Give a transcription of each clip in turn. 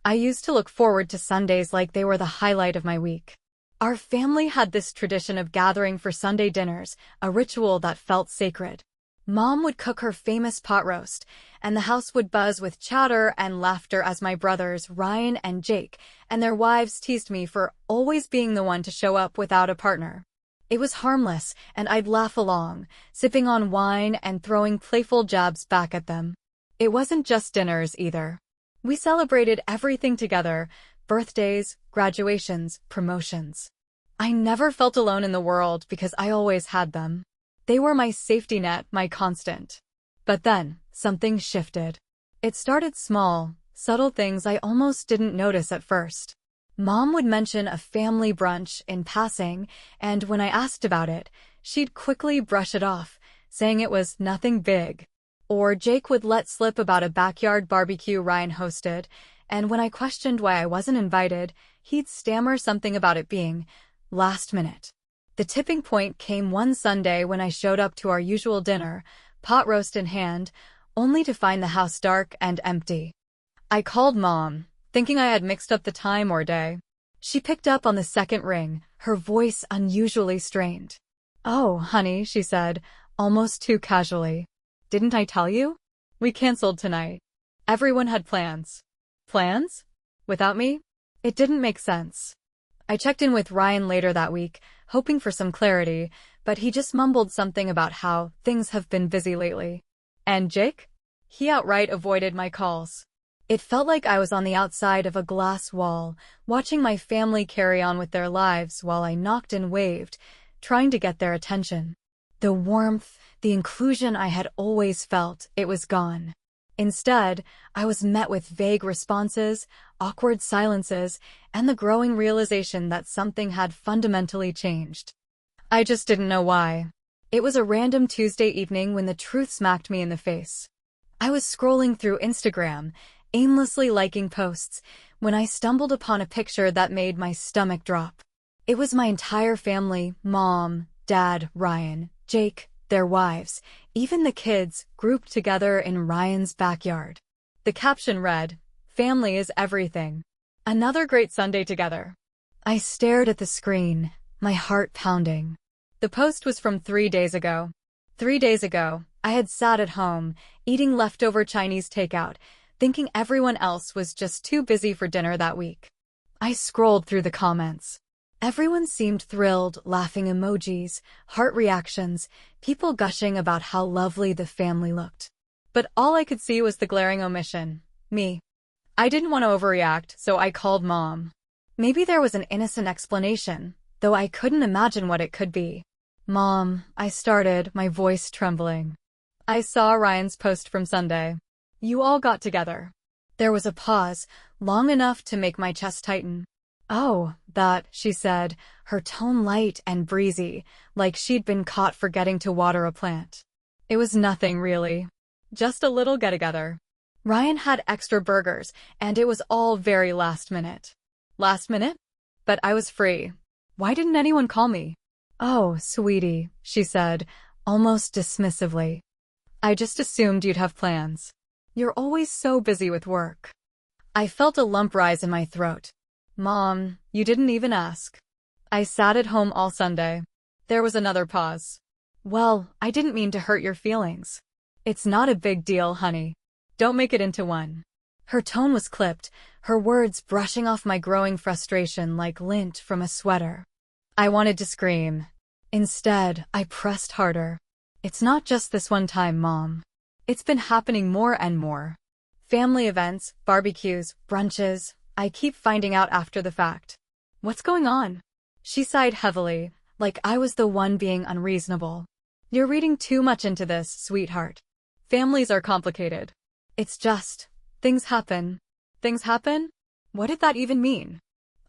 I used to look forward to Sundays like they were the highlight of my week. Our family had this tradition of gathering for Sunday dinners, a ritual that felt sacred. Mom would cook her famous pot roast, and the house would buzz with chatter and laughter as my brothers, Ryan and Jake, and their wives teased me for always being the one to show up without a partner. It was harmless, and I'd laugh along, sipping on wine and throwing playful jabs back at them. It wasn't just dinners either. We celebrated everything together: birthdays, graduations, promotions. I never felt alone in the world because I always had them. They were my safety net, my constant. But then, something shifted. It started small, subtle things I almost didn't notice at first. Mom would mention a family brunch in passing, and when I asked about it, she'd quickly brush it off, saying it was nothing big. Or Jake would let slip about a backyard barbecue Ryan hosted, and when I questioned why I wasn't invited, he'd stammer something about it being last minute. The tipping point came one Sunday when I showed up to our usual dinner, pot roast in hand, only to find the house dark and empty. I called Mom, thinking I had mixed up the time or day. She picked up on the second ring, her voice unusually strained. "Oh, honey," she said, almost too casually. "Didn't I tell you? We canceled tonight. Everyone had plans." Plans? Without me? It didn't make sense. I checked in with Ryan later that week, hoping for some clarity, but he just mumbled something about how things have been busy lately. And Jake? He outright avoided my calls. It felt like I was on the outside of a glass wall, watching my family carry on with their lives while I knocked and waved, trying to get their attention. The warmth, the inclusion I had always felt, it was gone. Instead, I was met with vague responses, awkward silences, and the growing realization that something had fundamentally changed. I just didn't know why. It was a random Tuesday evening when the truth smacked me in the face. I was scrolling through Instagram, aimlessly liking posts, when I stumbled upon a picture that made my stomach drop. It was my entire family: Mom, Dad, Ryan, Jake, their wives, even the kids, grouped together in Ryan's backyard. The caption read, "Family is everything. Another great Sunday together." I stared at the screen, my heart pounding. The post was from 3 days ago. 3 days ago, I had sat at home, eating leftover Chinese takeout, thinking everyone else was just too busy for dinner that week. I scrolled through the comments. Everyone seemed thrilled, laughing emojis, heart reactions, people gushing about how lovely the family looked. But all I could see was the glaring omission: me. I didn't want to overreact, so I called Mom. Maybe there was an innocent explanation, though I couldn't imagine what it could be. "Mom," I started, my voice trembling. "I saw Ryan's post from Sunday. You all got together." There was a pause, long enough to make my chest tighten. "Oh, that," she said, her tone light and breezy, like she'd been caught forgetting to water a plant. "It was nothing, really. Just a little get-together. Ryan had extra burgers, and it was all very last minute." Last minute? But I was free. Why didn't anyone call me? "Oh, sweetie," she said, almost dismissively. "I just assumed you'd have plans. You're always so busy with work." I felt a lump rise in my throat. "Mom, you didn't even ask." "I sat at home all Sunday." There was another pause. "Well, I didn't mean to hurt your feelings. It's not a big deal, honey. Don't make it into one." Her tone was clipped, her words brushing off my growing frustration like lint from a sweater. I wanted to scream. Instead, I pressed harder. "It's not just this one time, Mom. It's been happening more and more. Family events, barbecues, brunches. I keep finding out after the fact." "What's going on?" She sighed heavily, like I was the one being unreasonable. "You're reading too much into this, sweetheart. Families are complicated. It's just, things happen." "Things happen?" What did that even mean?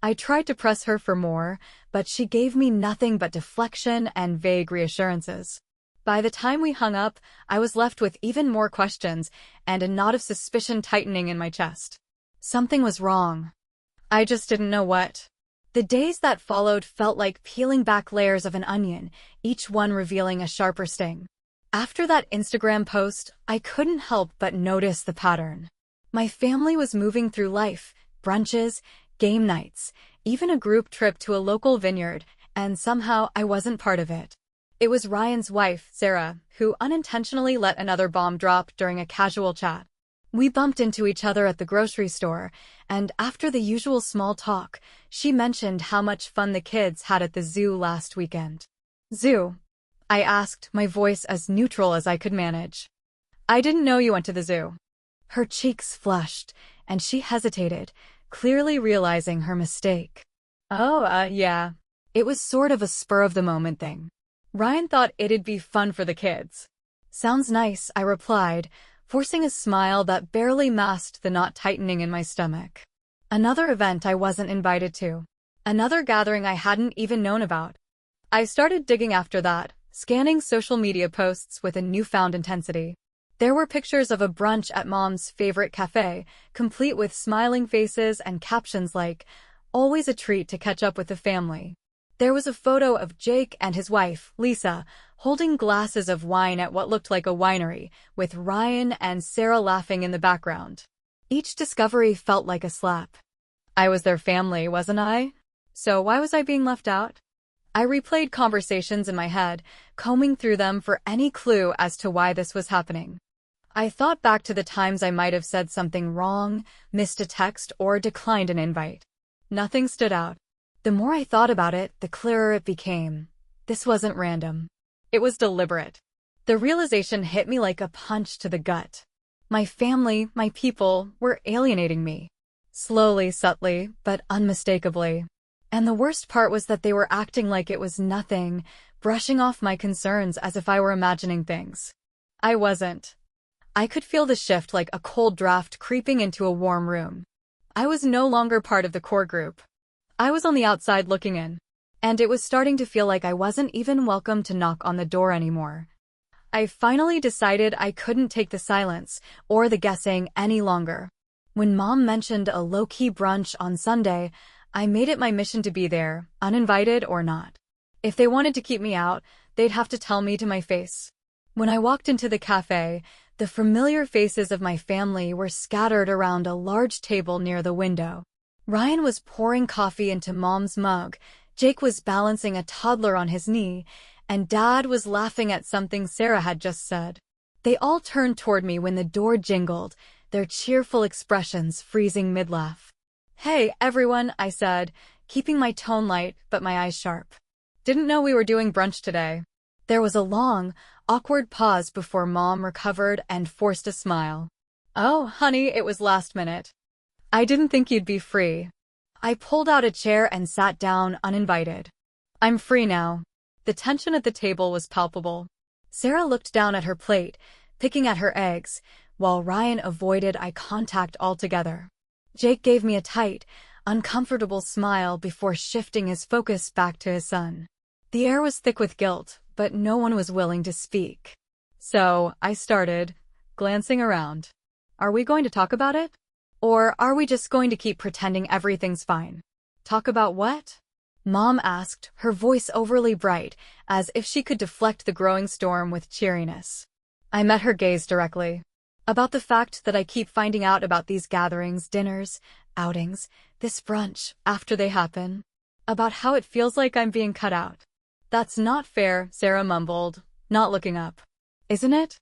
I tried to press her for more, but she gave me nothing but deflection and vague reassurances. By the time we hung up, I was left with even more questions and a knot of suspicion tightening in my chest. Something was wrong. I just didn't know what. The days that followed felt like peeling back layers of an onion, each one revealing a sharper sting. After that Instagram post, I couldn't help but notice the pattern. My family was moving through life, brunches, game nights, even a group trip to a local vineyard, and somehow I wasn't part of it. It was Ryan's wife, Sarah, who unintentionally let another bomb drop during a casual chat. We bumped into each other at the grocery store, and after the usual small talk, she mentioned how much fun the kids had at the zoo last weekend. Zoo? I asked, my voice as neutral as I could manage. I didn't know you went to the zoo. Her cheeks flushed, and she hesitated, clearly realizing her mistake. Oh, yeah. It was sort of a spur-of-the-moment thing. Ryan thought it'd be fun for the kids. Sounds nice, I replied, forcing a smile that barely masked the knot tightening in my stomach. Another event I wasn't invited to. Another gathering I hadn't even known about. I started digging after that, scanning social media posts with a newfound intensity. There were pictures of a brunch at Mom's favorite cafe, complete with smiling faces and captions like, "Always a treat to catch up with the family." There was a photo of Jake and his wife, Lisa, holding glasses of wine at what looked like a winery, with Ryan and Sarah laughing in the background. Each discovery felt like a slap. I was their family, wasn't I? So why was I being left out? I replayed conversations in my head, combing through them for any clue as to why this was happening. I thought back to the times I might have said something wrong, missed a text, or declined an invite. Nothing stood out. The more I thought about it, the clearer it became. This wasn't random. It was deliberate. The realization hit me like a punch to the gut. My family, my people, were alienating me. Slowly, subtly, but unmistakably. And the worst part was that they were acting like it was nothing, brushing off my concerns as if I were imagining things. I wasn't. I could feel the shift like a cold draft creeping into a warm room. I was no longer part of the core group. I was on the outside looking in. And it was starting to feel like I wasn't even welcome to knock on the door anymore. I finally decided I couldn't take the silence or the guessing any longer. When Mom mentioned a low-key brunch on Sunday, I made it my mission to be there, uninvited or not. If they wanted to keep me out, they'd have to tell me to my face. When I walked into the cafe, the familiar faces of my family were scattered around a large table near the window. Ryan was pouring coffee into Mom's mug, Jake was balancing a toddler on his knee, and Dad was laughing at something Sarah had just said. They all turned toward me when the door jingled, their cheerful expressions freezing mid-laugh. "Hey, everyone," I said, keeping my tone light but my eyes sharp. "Didn't know we were doing brunch today." There was a long, awkward pause before Mom recovered and forced a smile. "Oh, honey, it was last minute. I didn't think you'd be free." I pulled out a chair and sat down uninvited. "I'm free now." The tension at the table was palpable. Sarah looked down at her plate, picking at her eggs, while Ryan avoided eye contact altogether. Jake gave me a tight, uncomfortable smile before shifting his focus back to his son. The air was thick with guilt, but no one was willing to speak. So, I started, glancing around. "Are we going to talk about it? Or are we just going to keep pretending everything's fine?" "Talk about what?" Mom asked, her voice overly bright, as if she could deflect the growing storm with cheeriness. I met her gaze directly. "About the fact that I keep finding out about these gatherings, dinners, outings, this brunch, after they happen. About how it feels like I'm being cut out." "That's not fair," Sarah mumbled, not looking up. "Isn't it?"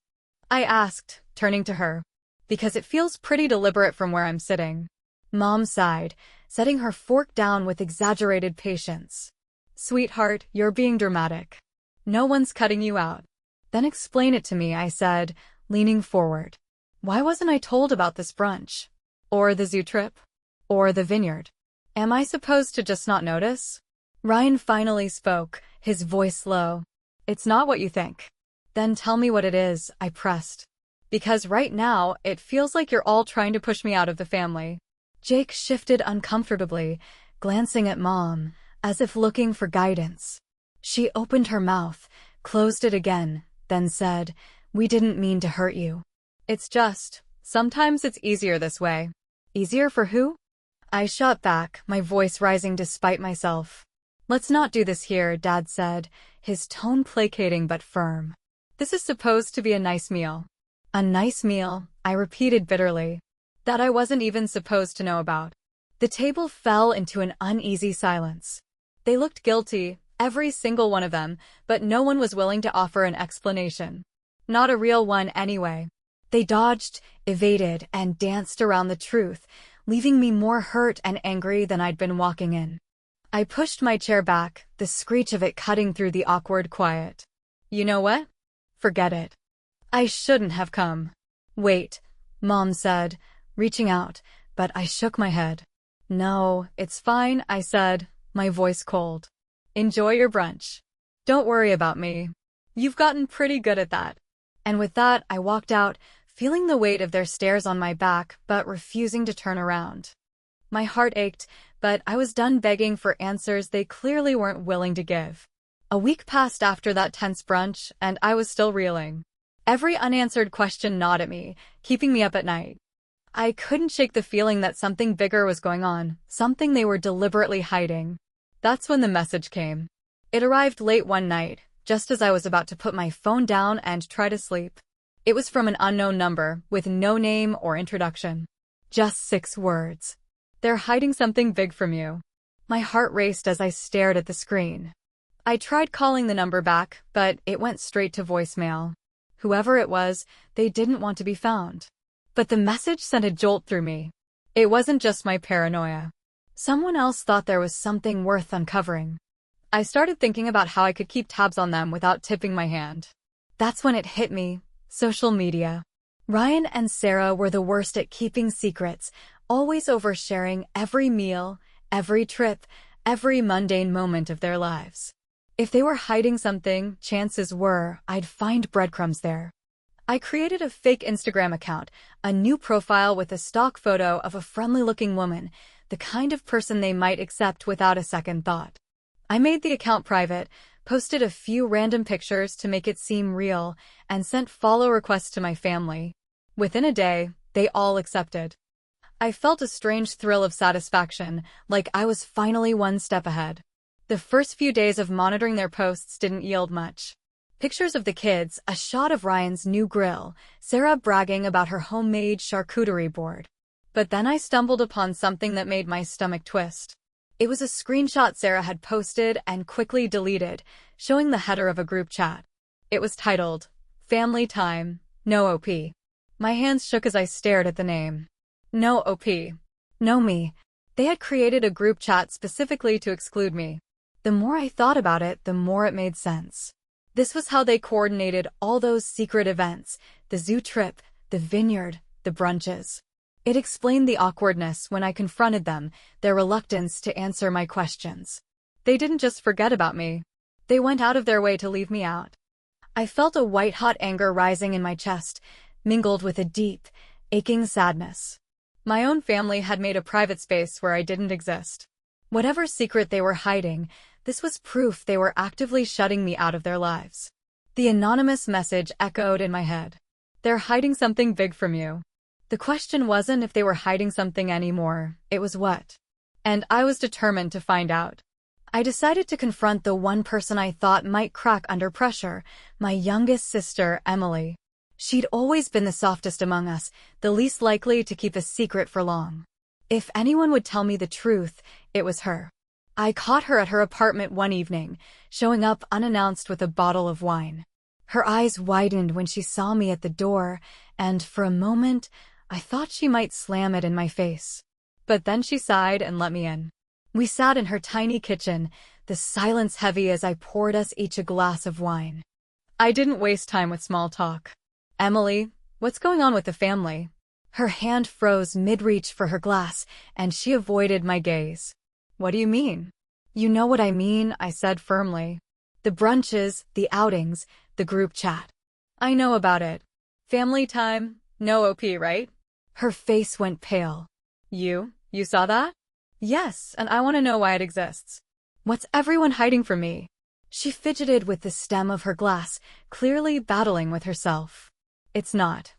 I asked, turning to her. "Because it feels pretty deliberate from where I'm sitting." Mom sighed, setting her fork down with exaggerated patience. "Sweetheart, you're being dramatic. No one's cutting you out." "Then explain it to me," I said, leaning forward. "Why wasn't I told about this brunch? Or the zoo trip? Or the vineyard? Am I supposed to just not notice?" Ryan finally spoke, his voice low. "It's not what you think." "Then tell me what it is," I pressed. "Because right now, it feels like you're all trying to push me out of the family." Jake shifted uncomfortably, glancing at Mom, as if looking for guidance. She opened her mouth, closed it again, then said, "We didn't mean to hurt you. It's just, sometimes it's easier this way." "Easier for who?" I shot back, my voice rising despite myself. "Let's not do this here," Dad said, his tone placating but firm. "This is supposed to be a nice meal." "A nice meal," I repeated bitterly. "That I wasn't even supposed to know about." The table fell into an uneasy silence. They looked guilty, every single one of them, but no one was willing to offer an explanation. Not a real one anyway. They dodged, evaded, and danced around the truth, leaving me more hurt and angry than I'd been walking in. I pushed my chair back, the screech of it cutting through the awkward quiet. You know what? Forget it. I shouldn't have come. Wait, Mom said, reaching out, but I shook my head. No, it's fine, I said, my voice cold. Enjoy your brunch. Don't worry about me. You've gotten pretty good at that. And with that, I walked out, feeling the weight of their stares on my back, but refusing to turn around. My heart ached, but I was done begging for answers they clearly weren't willing to give. A week passed after that tense brunch, and I was still reeling. Every unanswered question gnawed at me, keeping me up at night. I couldn't shake the feeling that something bigger was going on, something they were deliberately hiding. That's when the message came. It arrived late one night, just as I was about to put my phone down and try to sleep. It was from an unknown number, with no name or introduction. Just 6 words. They're hiding something big from you. My heart raced as I stared at the screen. I tried calling the number back, but it went straight to voicemail. Whoever it was, they didn't want to be found. But the message sent a jolt through me. It wasn't just my paranoia. Someone else thought there was something worth uncovering. I started thinking about how I could keep tabs on them without tipping my hand. That's when it hit me. Social media. Ryan and Sarah were the worst at keeping secrets, always oversharing every meal, every trip, every mundane moment of their lives. If they were hiding something, chances were I'd find breadcrumbs there. I created a fake Instagram account, a new profile with a stock photo of a friendly-looking woman, the kind of person they might accept without a second thought. I made the account private, posted a few random pictures to make it seem real, and sent follow requests to my family. Within a day, they all accepted. I felt a strange thrill of satisfaction, like I was finally one step ahead. The first few days of monitoring their posts didn't yield much. Pictures of the kids, a shot of Ryan's new grill, Sarah bragging about her homemade charcuterie board. But then I stumbled upon something that made my stomach twist. It was a screenshot Sarah had posted and quickly deleted, showing the header of a group chat. It was titled, Family Time, No OP. My hands shook as I stared at the name. No OP. No me. They had created a group chat specifically to exclude me. The more I thought about it, the more it made sense. This was how they coordinated all those secret events, the zoo trip, the vineyard, the brunches. It explained the awkwardness when I confronted them, their reluctance to answer my questions. They didn't just forget about me. They went out of their way to leave me out. I felt a white-hot anger rising in my chest, mingled with a deep, aching sadness. My own family had made a private space where I didn't exist. Whatever secret they were hiding, this was proof they were actively shutting me out of their lives. The anonymous message echoed in my head. They're hiding something big from you. The question wasn't if they were hiding something anymore, it was what. And I was determined to find out. I decided to confront the one person I thought might crack under pressure, my youngest sister, Emily. She'd always been the softest among us, the least likely to keep a secret for long. If anyone would tell me the truth, it was her. I caught her at her apartment one evening, showing up unannounced with a bottle of wine. Her eyes widened when she saw me at the door, and for a moment, I thought she might slam it in my face. But then she sighed and let me in. We sat in her tiny kitchen, the silence heavy as I poured us each a glass of wine. I didn't waste time with small talk. Emily, what's going on with the family? Her hand froze mid-reach for her glass, and she avoided my gaze. What do you mean? You know what I mean, I said firmly. The brunches, the outings, the group chat. I know about it. Family time, no OP, right? Her face went pale. You saw that? Yes, and I want to know why it exists. What's everyone hiding from me? She fidgeted with the stem of her glass, clearly battling with herself. It's not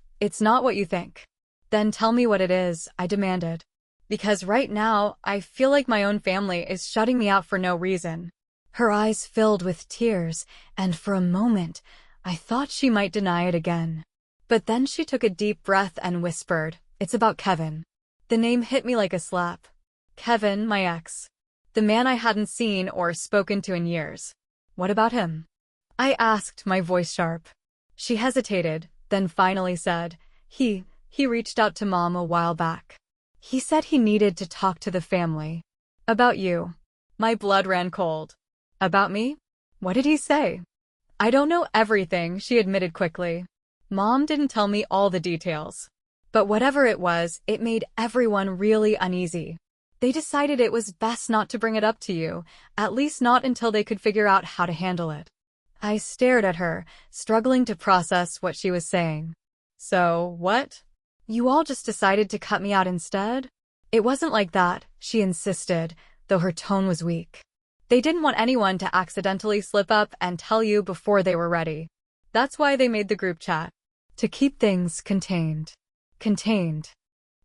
what you think. Then tell me what it is, I demanded. Because right now, I feel like my own family is shutting me out for no reason. Her eyes filled with tears, and for a moment, I thought she might deny it again. But then she took a deep breath and whispered, It's about Kevin. The name hit me like a slap. Kevin, my ex. The man I hadn't seen or spoken to in years. What about him? I asked, my voice sharp. She hesitated, then finally said, He reached out to Mom a while back. He said he needed to talk to the family. About you. My blood ran cold. About me? What did he say? I don't know everything, she admitted quickly. Mom didn't tell me all the details. But whatever it was, it made everyone really uneasy. They decided it was best not to bring it up to you, at least not until they could figure out how to handle it. I stared at her, struggling to process what she was saying. So, what? You all just decided to cut me out instead? It wasn't like that, she insisted, though her tone was weak. They didn't want anyone to accidentally slip up and tell you before they were ready. That's why they made the group chat. To keep things contained. Contained.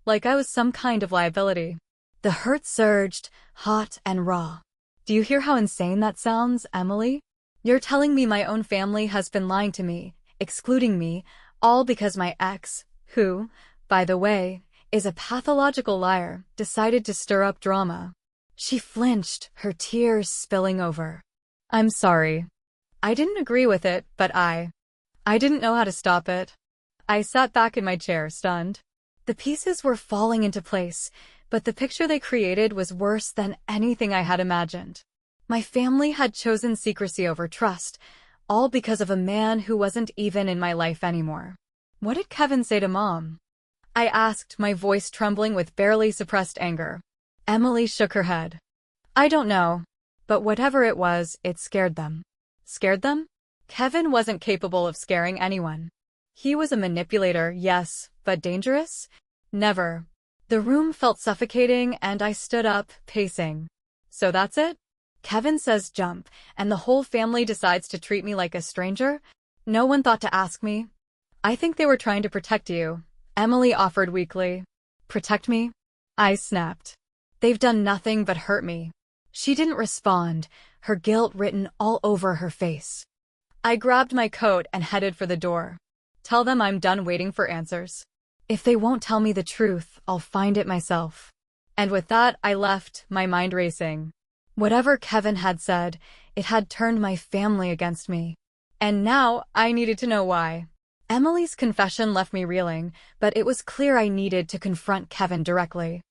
Like I was some kind of liability. The hurt surged, hot and raw. Do you hear how insane that sounds, Emily? You're telling me my own family has been lying to me, excluding me, all because my ex, who, by the way, is a pathological liar, decided to stir up drama. She flinched, her tears spilling over. I'm sorry. I didn't agree with it, but I didn't know how to stop it. I sat back in my chair, stunned. The pieces were falling into place, but the picture they created was worse than anything I had imagined. My family had chosen secrecy over trust, all because of a man who wasn't even in my life anymore. What did Kevin say to Mom? I asked, my voice trembling with barely suppressed anger. Emily shook her head. I don't know. But whatever it was, it scared them. Scared them? Kevin wasn't capable of scaring anyone. He was a manipulator, yes, but dangerous? Never. The room felt suffocating and I stood up, pacing. So that's it? Kevin says jump, and the whole family decides to treat me like a stranger? No one thought to ask me. I think they were trying to protect you, Emily offered weakly. Protect me? I snapped. They've done nothing but hurt me. She didn't respond, her guilt written all over her face. I grabbed my coat and headed for the door. Tell them I'm done waiting for answers. If they won't tell me the truth, I'll find it myself. And with that, I left, my mind racing. Whatever Kevin had said, it had turned my family against me. And now, I needed to know why. Emily's confession left me reeling, but it was clear I needed to confront Kevin directly.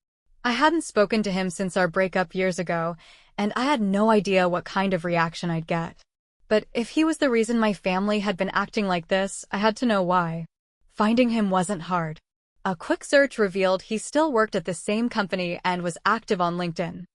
I hadn't spoken to him since our breakup years ago, and I had no idea what kind of reaction I'd get. But if he was the reason my family had been acting like this, I had to know why. Finding him wasn't hard. A quick search revealed he still worked at the same company and was active on LinkedIn.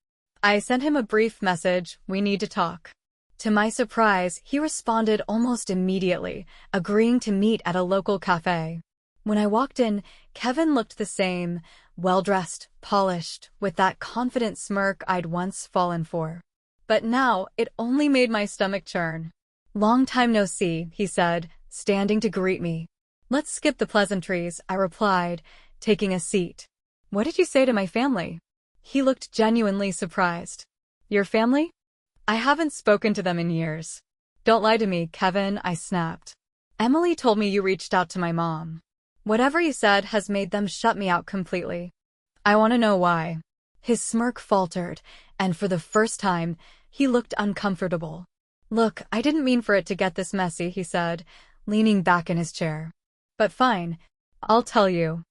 I sent him a brief message, we need to talk. To my surprise, he responded almost immediately, agreeing to meet at a local cafe. When I walked in, Kevin looked the same, well-dressed, polished, with that confident smirk I'd once fallen for. But now, it only made my stomach churn. Long time no see, he said, standing to greet me. Let's skip the pleasantries, I replied, taking a seat. What did you say to my family? He looked genuinely surprised. Your family? I haven't spoken to them in years. Don't lie to me, Kevin, I snapped. Emily told me you reached out to my mom. Whatever you said has made them shut me out completely. I want to know why. His smirk faltered, and for the first time, he looked uncomfortable. Look, I didn't mean for it to get this messy, he said, leaning back in his chair. But fine, I'll tell you.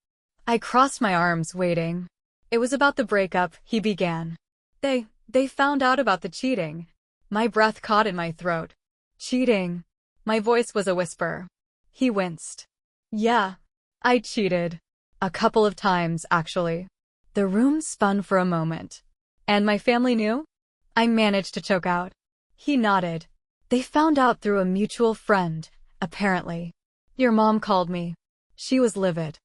I crossed my arms, waiting. It was about the breakup, he began. They found out about the cheating. My breath caught in my throat. Cheating. My voice was a whisper. He winced. Yeah, I cheated. A couple of times, actually. The room spun for a moment. And my family knew? I managed to choke out. He nodded. They found out through a mutual friend, apparently. Your mom called me. She was livid.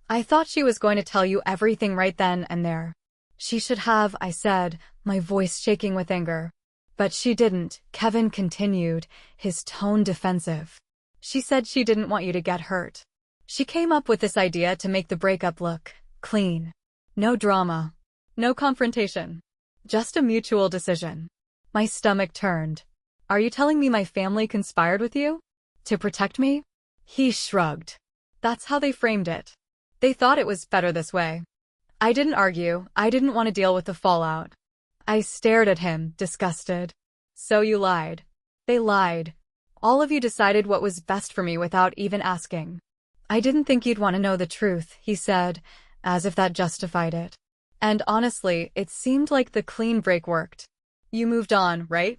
I thought she was going to tell you everything right then and there. She should have, I said, my voice shaking with anger. But she didn't, Kevin continued, his tone defensive. She said she didn't want you to get hurt. She came up with this idea to make the breakup look clean. No drama. No confrontation. Just a mutual decision. My stomach turned. Are you telling me my family conspired with you? To protect me? He shrugged. That's how they framed it. They thought it was better this way. I didn't argue. I didn't want to deal with the fallout. I stared at him, disgusted. So you lied. They lied. All of you decided what was best for me without even asking. I didn't think you'd want to know the truth, he said, as if that justified it. And honestly, it seemed like the clean break worked. You moved on, right?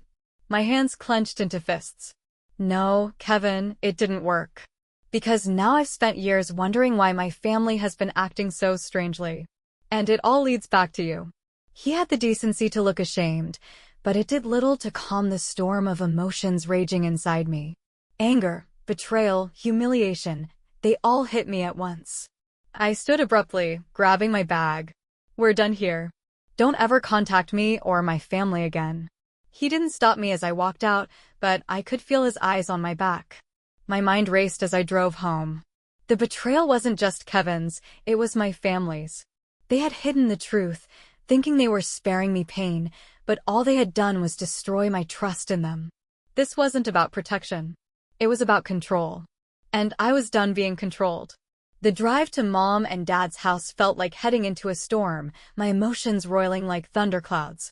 My hands clenched into fists. No, Kevin, it didn't work. Because now I've spent years wondering why my family has been acting so strangely. And it all leads back to you. He had the decency to look ashamed, but it did little to calm the storm of emotions raging inside me. Anger, betrayal, humiliation, they all hit me at once. I stood abruptly, grabbing my bag. We're done here. Don't ever contact me or my family again. He didn't stop me as I walked out, but I could feel his eyes on my back. My mind raced as I drove home. The betrayal wasn't just Kevin's, it was my family's. They had hidden the truth, thinking they were sparing me pain, but all they had done was destroy my trust in them. This wasn't about protection. It was about control. And I was done being controlled. The drive to Mom and Dad's house felt like heading into a storm, my emotions roiling like thunderclouds.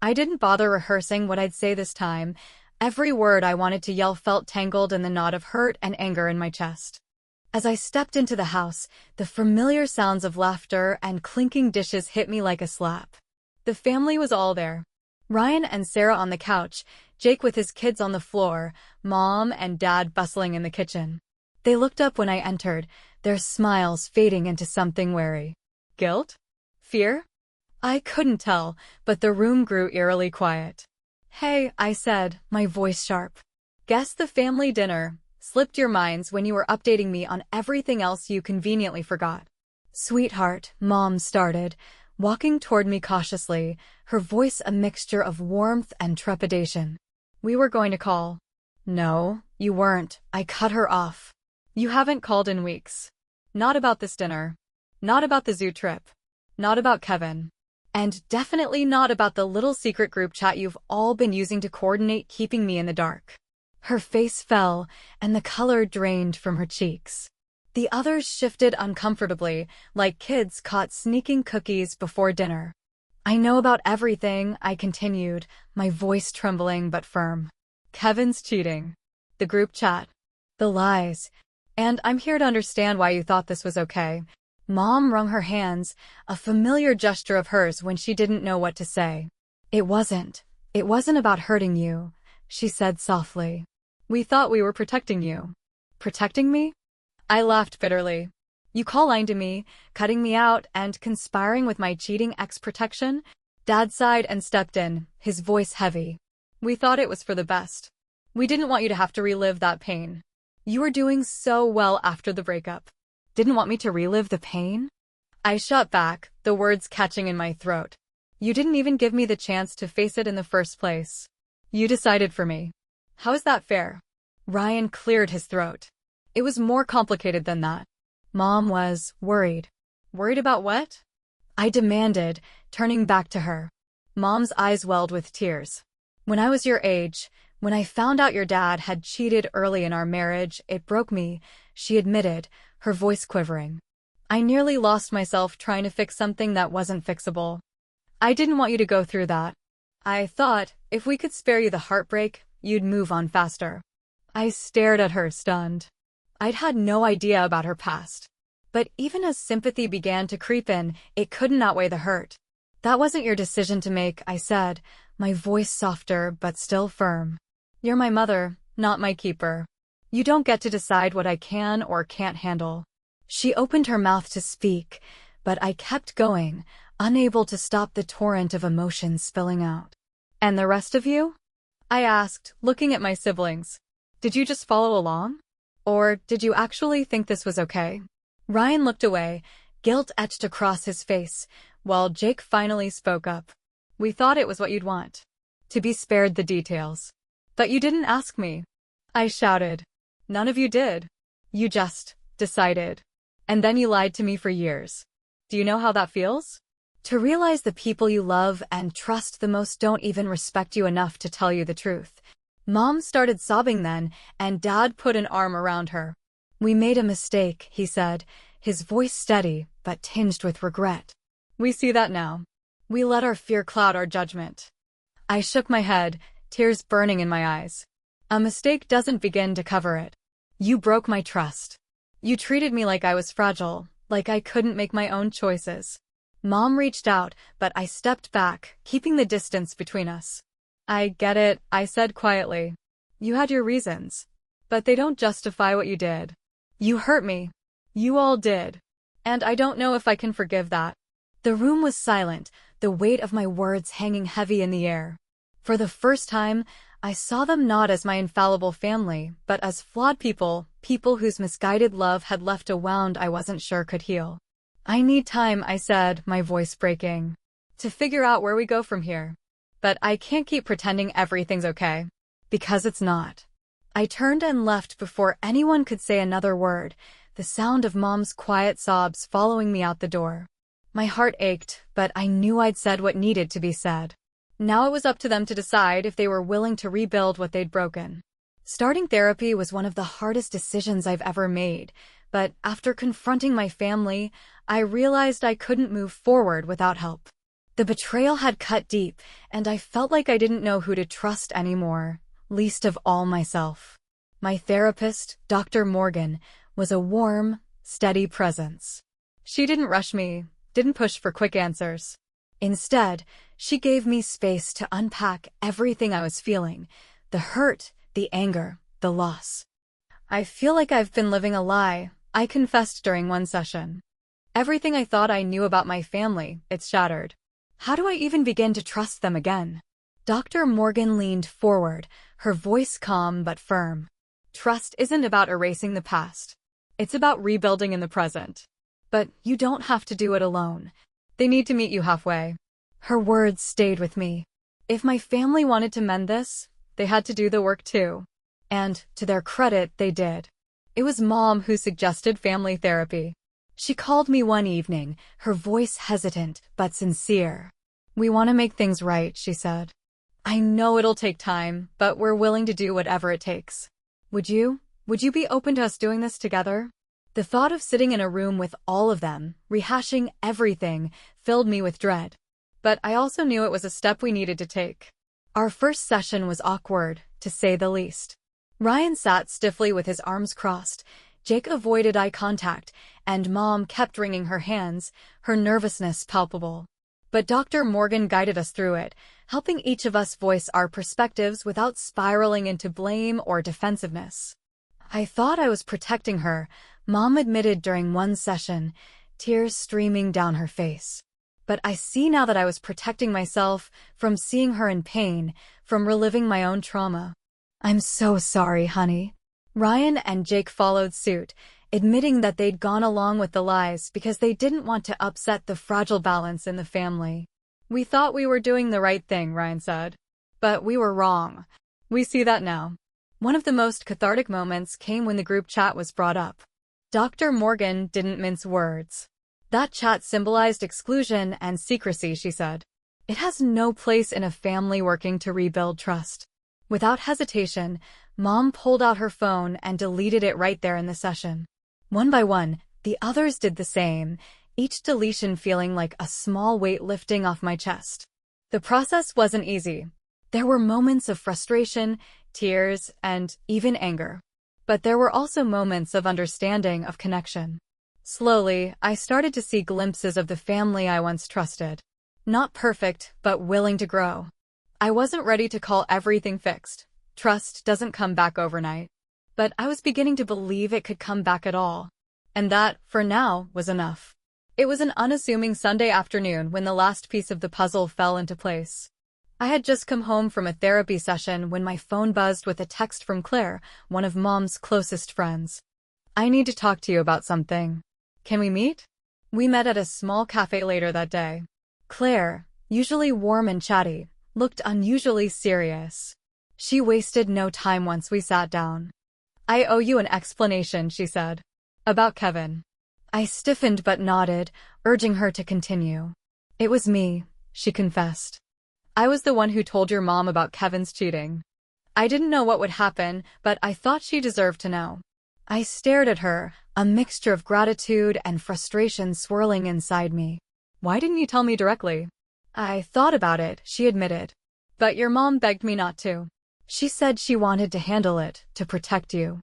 I didn't bother rehearsing what I'd say this time. Every word I wanted to yell felt tangled in the knot of hurt and anger in my chest. As I stepped into the house, the familiar sounds of laughter and clinking dishes hit me like a slap. The family was all there. Ryan and Sarah on the couch, Jake with his kids on the floor, Mom and Dad bustling in the kitchen. They looked up when I entered, their smiles fading into something wary. Guilt? Fear? I couldn't tell, but the room grew eerily quiet. Hey, I said, my voice sharp. Guess the family dinner slipped your minds when you were updating me on everything else you conveniently forgot. Sweetheart, Mom started, walking toward me cautiously, her voice a mixture of warmth and trepidation. We were going to call. No, you weren't, I cut her off. You haven't called in weeks. Not about this dinner. Not about the zoo trip. Not about Kevin. And definitely not about the little secret group chat you've all been using to coordinate keeping me in the dark. Her face fell, and the color drained from her cheeks. The others shifted uncomfortably, like kids caught sneaking cookies before dinner. I know about everything, I continued, my voice trembling but firm. Kevin's cheating. The group chat. The lies. And I'm here to understand why you thought this was okay. Mom wrung her hands, a familiar gesture of hers when she didn't know what to say. It wasn't about hurting you, she said softly. We thought we were protecting you. Protecting me? I laughed bitterly. You call lying to me, cutting me out, and conspiring with my cheating ex-protection? Dad sighed and stepped in, his voice heavy. We thought it was for the best. We didn't want you to have to relive that pain. You were doing so well after the breakup. Didn't want me to relive the pain? I shot back, the words catching in my throat. You didn't even give me the chance to face it in the first place. You decided for me. How is that fair? Ryan cleared his throat. It was more complicated than that. Mom was worried. Worried about what? I demanded, turning back to her. Mom's eyes welled with tears. When I was your age, when I found out your dad had cheated early in our marriage, it broke me, she admitted, her voice quivering. I nearly lost myself trying to fix something that wasn't fixable. I didn't want you to go through that. I thought, if we could spare you the heartbreak, you'd move on faster. I stared at her, stunned. I'd had no idea about her past. But even as sympathy began to creep in, it couldn't outweigh the hurt. That wasn't your decision to make, I said, my voice softer but still firm. You're my mother, not my keeper. You don't get to decide what I can or can't handle. She opened her mouth to speak, but I kept going, unable to stop the torrent of emotions spilling out. And the rest of you? I asked, looking at my siblings. Did you just follow along? Or did you actually think this was okay? Ryan looked away, guilt etched across his face, while Jake finally spoke up. We thought it was what you'd want. To be spared the details. But you didn't ask me. I shouted. None of you did. You just decided. And then you lied to me for years. Do you know how that feels? To realize the people you love and trust the most don't even respect you enough to tell you the truth. Mom started sobbing then, and Dad put an arm around her. We made a mistake, he said, his voice steady but tinged with regret. We see that now. We let our fear cloud our judgment. I shook my head, tears burning in my eyes. A mistake doesn't begin to cover it. You broke my trust. You treated me like I was fragile, like I couldn't make my own choices. Mom reached out, but I stepped back, keeping the distance between us. I get it, I said quietly. You had your reasons. But they don't justify what you did. You hurt me. You all did. And I don't know if I can forgive that. The room was silent, the weight of my words hanging heavy in the air. For the first time, I saw them not as my infallible family, but as flawed people whose misguided love had left a wound I wasn't sure could heal. I need time, I said, my voice breaking, to figure out where we go from here. But I can't keep pretending everything's okay. Because it's not. I turned and left before anyone could say another word, the sound of Mom's quiet sobs following me out the door. My heart ached, but I knew I'd said what needed to be said. Now it was up to them to decide if they were willing to rebuild what they'd broken. Starting therapy was one of the hardest decisions I've ever made, but after confronting my family, I realized I couldn't move forward without help. The betrayal had cut deep, and I felt like I didn't know who to trust anymore, least of all myself. My therapist, Dr. Morgan, was a warm, steady presence. She didn't rush me, didn't push for quick answers. Instead, she gave me space to unpack everything I was feeling, the hurt, the anger, the loss. I feel like I've been living a lie, I confessed during one session. Everything I thought I knew about my family, it's shattered. How do I even begin to trust them again? Dr. Morgan leaned forward, her voice calm but firm. Trust isn't about erasing the past. It's about rebuilding in the present. But you don't have to do it alone. They need to meet you halfway. Her words stayed with me. If my family wanted to mend this, they had to do the work too. And, to their credit, they did. It was Mom who suggested family therapy. She called me one evening, her voice hesitant but sincere. We want to make things right, she said. I know it'll take time, but we're willing to do whatever it takes. Would you be open to us doing this together? The thought of sitting in a room with all of them, rehashing everything, filled me with dread. But I also knew it was a step we needed to take. Our first session was awkward, to say the least. Ryan sat stiffly with his arms crossed, Jake avoided eye contact, and Mom kept wringing her hands, her nervousness palpable. But Dr. Morgan guided us through it, helping each of us voice our perspectives without spiraling into blame or defensiveness. I thought I was protecting her, Mom admitted during one session, tears streaming down her face. But I see now that I was protecting myself from seeing her in pain, from reliving my own trauma. I'm so sorry, honey. Ryan and Jake followed suit, admitting that they'd gone along with the lies because they didn't want to upset the fragile balance in the family. We thought we were doing the right thing, Ryan said. But we were wrong. We see that now. One of the most cathartic moments came when the group chat was brought up. Dr. Morgan didn't mince words. That chat symbolized exclusion and secrecy, she said. It has no place in a family working to rebuild trust. Without hesitation, Mom pulled out her phone and deleted it right there in the session. One by one, the others did the same, each deletion feeling like a small weight lifting off my chest. The process wasn't easy. There were moments of frustration, tears, and even anger. But there were also moments of understanding, of connection. Slowly, I started to see glimpses of the family I once trusted. Not perfect, but willing to grow. I wasn't ready to call everything fixed. Trust doesn't come back overnight. But I was beginning to believe it could come back at all. And that, for now, was enough. It was an unassuming Sunday afternoon when the last piece of the puzzle fell into place. I had just come home from a therapy session when my phone buzzed with a text from Claire, one of Mom's closest friends. I need to talk to you about something. Can we meet? We met at a small cafe later that day. Claire, usually warm and chatty, looked unusually serious. She wasted no time once we sat down. I owe you an explanation, she said. About Kevin. I stiffened but nodded, urging her to continue. It was me, she confessed. I was the one who told your mom about Kevin's cheating. I didn't know what would happen, but I thought she deserved to know. I stared at her, a mixture of gratitude and frustration swirling inside me. Why didn't you tell me directly? I thought about it, she admitted. But your mom begged me not to. She said she wanted to handle it, to protect you.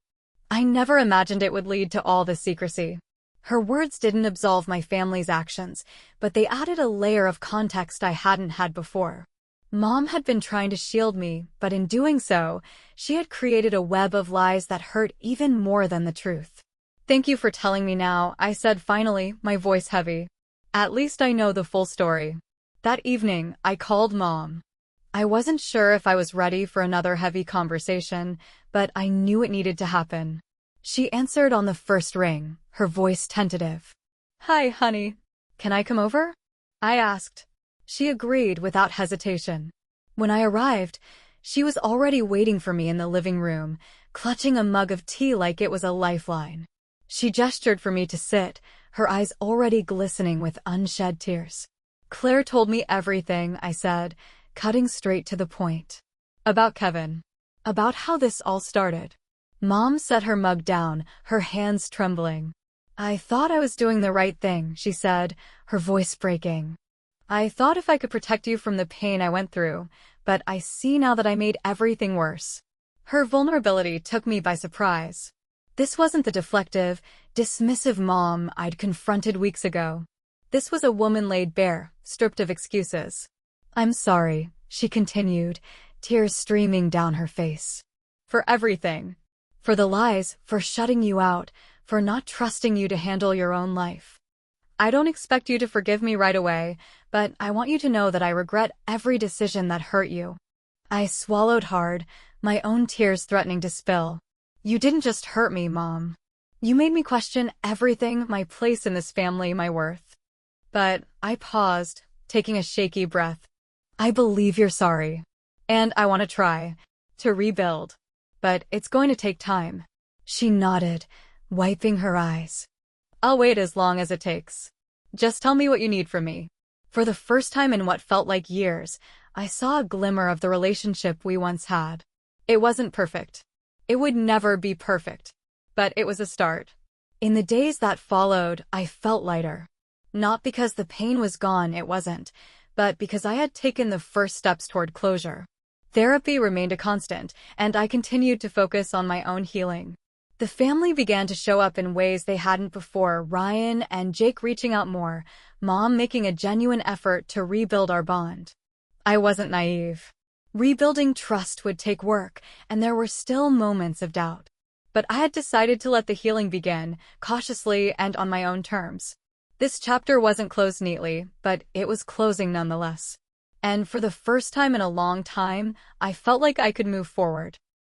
I never imagined it would lead to all this secrecy. Her words didn't absolve my family's actions, but they added a layer of context I hadn't had before. Mom had been trying to shield me, but in doing so, she had created a web of lies that hurt even more than the truth. Thank you for telling me now, I said finally, my voice heavy. At least I know the full story. That evening, I called Mom. I wasn't sure if I was ready for another heavy conversation, but I knew it needed to happen. She answered on the first ring, her voice tentative. Hi, honey. Can I come over? I asked. She agreed without hesitation. When I arrived, she was already waiting for me in the living room, clutching a mug of tea like it was a lifeline. She gestured for me to sit, her eyes already glistening with unshed tears. Claire told me everything, I said, cutting straight to the point. About Kevin. About how this all started. Mom set her mug down, her hands trembling. I thought I was doing the right thing, she said, her voice breaking. I thought if I could protect you from the pain I went through, but I see now that I made everything worse. Her vulnerability took me by surprise. This wasn't the deflective, dismissive mom I'd confronted weeks ago. This was a woman laid bare, stripped of excuses. I'm sorry, she continued, tears streaming down her face. For everything. For the lies, for shutting you out, for not trusting you to handle your own life. I don't expect you to forgive me right away, but I want you to know that I regret every decision that hurt you. I swallowed hard, my own tears threatening to spill. You didn't just hurt me, Mom. You made me question everything, my place in this family, my worth. But I paused, taking a shaky breath. I believe you're sorry. And I want to try to rebuild. But it's going to take time. She nodded, wiping her eyes. I'll wait as long as it takes. Just tell me what you need from me. For the first time in what felt like years, I saw a glimmer of the relationship we once had. It wasn't perfect. It would never be perfect. But it was a start. In the days that followed, I felt lighter. Not because the pain was gone, it wasn't, but because I had taken the first steps toward closure. Therapy remained a constant, and I continued to focus on my own healing. The family began to show up in ways they hadn't before, Ryan and Jake reaching out more, Mom making a genuine effort to rebuild our bond. I wasn't naive. Rebuilding trust would take work, and there were still moments of doubt. But I had decided to let the healing begin, cautiously and on my own terms. This chapter wasn't closed neatly, but it was closing nonetheless. And for the first time in a long time, I felt like I could move forward.